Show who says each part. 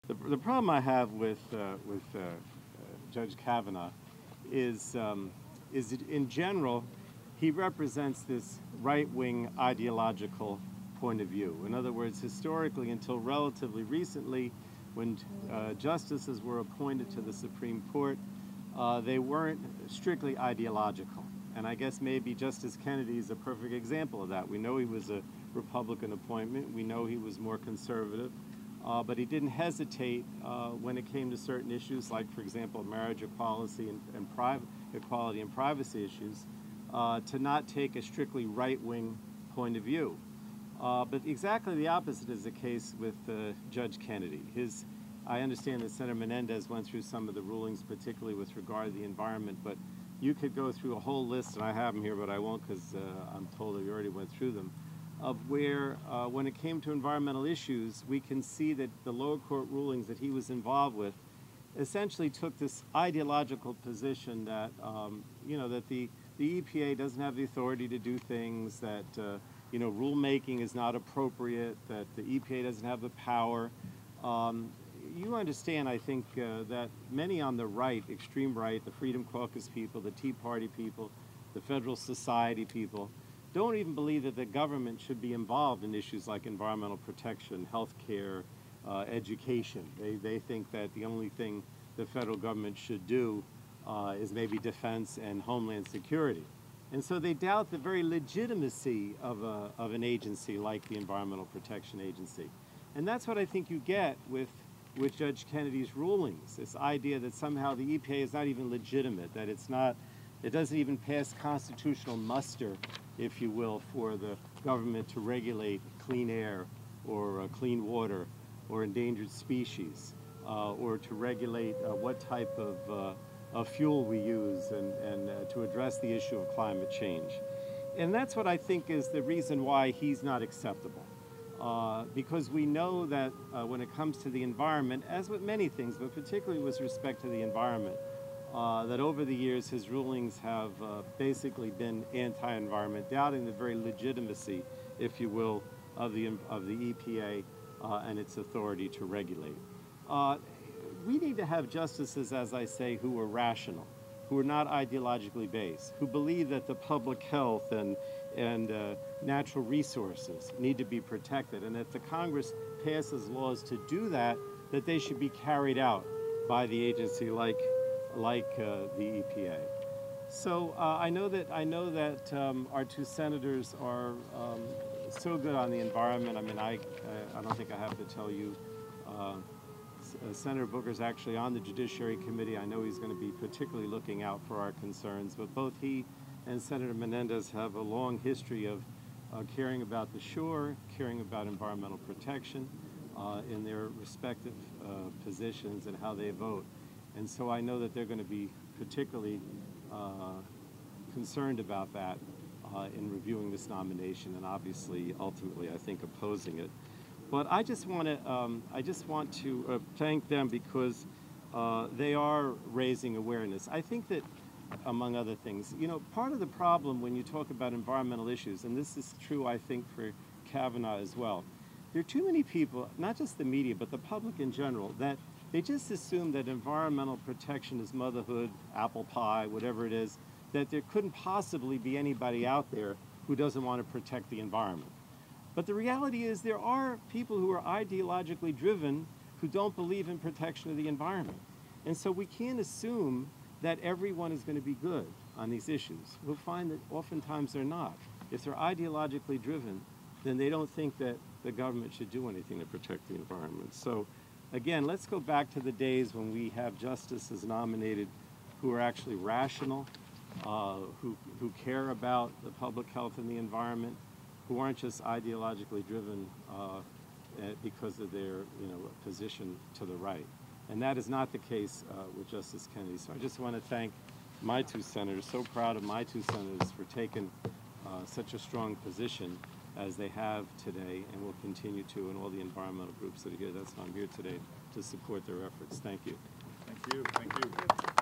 Speaker 1: The problem I have with Judge Kavanaugh is that in general, he represents this right-wing ideological point of view. In other words, historically, until relatively recently, when justices were appointed to the Supreme Court, they weren't strictly ideological. And I guess maybe Justice Kennedy is a perfect example of that. We know he was a Republican appointment. We know he was more conservative. But he didn't hesitate when it came to certain issues, like, for example, marriage equality and privacy issues, to not take a strictly right-wing point of view. But exactly the opposite is the case with Judge Kennedy. I understand that Senator Menendez went through some of the rulings, particularly with regard to the environment, but you could go through a whole list, and I have them here, but I won't because I'm told that you already went through them, of where, when it came to environmental issues, we can see that the lower court rulings that he was involved with essentially took this ideological position that, that the EPA doesn't have the authority to do things, that, rulemaking is not appropriate, that the EPA doesn't have the power. You understand, I think, that many on the right, extreme right, the Freedom Caucus people, the Tea Party people, the Federal Society people, don't even believe that the government should be involved in issues like environmental protection, health care, education. They think that the only thing the federal government should do is maybe defense and homeland security. And so they doubt the very legitimacy of an agency like the Environmental Protection Agency. And that's what I think you get with Judge Kennedy's rulings, this idea that somehow the EPA is not even legitimate, that it doesn't even pass constitutional muster, if you will, for the government to regulate clean air or clean water or endangered species, or to regulate what type of fuel we use and to address the issue of climate change. And that's what I think is the reason why he's not acceptable. Because we know that when it comes to the environment, as with many things, but particularly with respect to the environment, that over the years his rulings have basically been anti-environment, doubting the very legitimacy, if you will, of the EPA and its authority to regulate. We need to have justices, as I say, who are rational, who are not ideologically based, who believe that the public health and natural resources need to be protected, and if the Congress passes laws to do that, that they should be carried out by the agency like the EPA. So I know that our two senators are so good on the environment. I mean, I don't think I have to tell you. Senator Booker's actually on the Judiciary Committee. I know he's going to be particularly looking out for our concerns, but both he and Senator Menendez have a long history of caring about the shore, caring about environmental protection in their respective positions and how they vote. And so I know that they're going to be particularly concerned about that in reviewing this nomination, and obviously, ultimately, I think opposing it. But I just want to thank them because they are raising awareness. I think that, among other things, part of the problem when you talk about environmental issues, and this is true, I think, for Kavanaugh as well, there are too many people, not just the media, but the public in general, that they just assume that environmental protection is motherhood, apple pie, whatever it is, that there couldn't possibly be anybody out there who doesn't want to protect the environment. But the reality is there are people who are ideologically driven who don't believe in protection of the environment. And so we can't assume that everyone is going to be good on these issues. We'll find that oftentimes they're not. If they're ideologically driven, then they don't think that the government should do anything to protect the environment. So again, let's go back to the days when we have justices nominated who are actually rational, who care about the public health and the environment, who aren't just ideologically driven because of their position to the right. And that is not the case with Justice Kennedy. So I just want to thank my two senators, so proud of my two senators for taking such a strong position as they have today and will continue to, and all the environmental groups that are here. That's why I'm here today, to support their efforts. Thank you.
Speaker 2: Thank you. Thank you.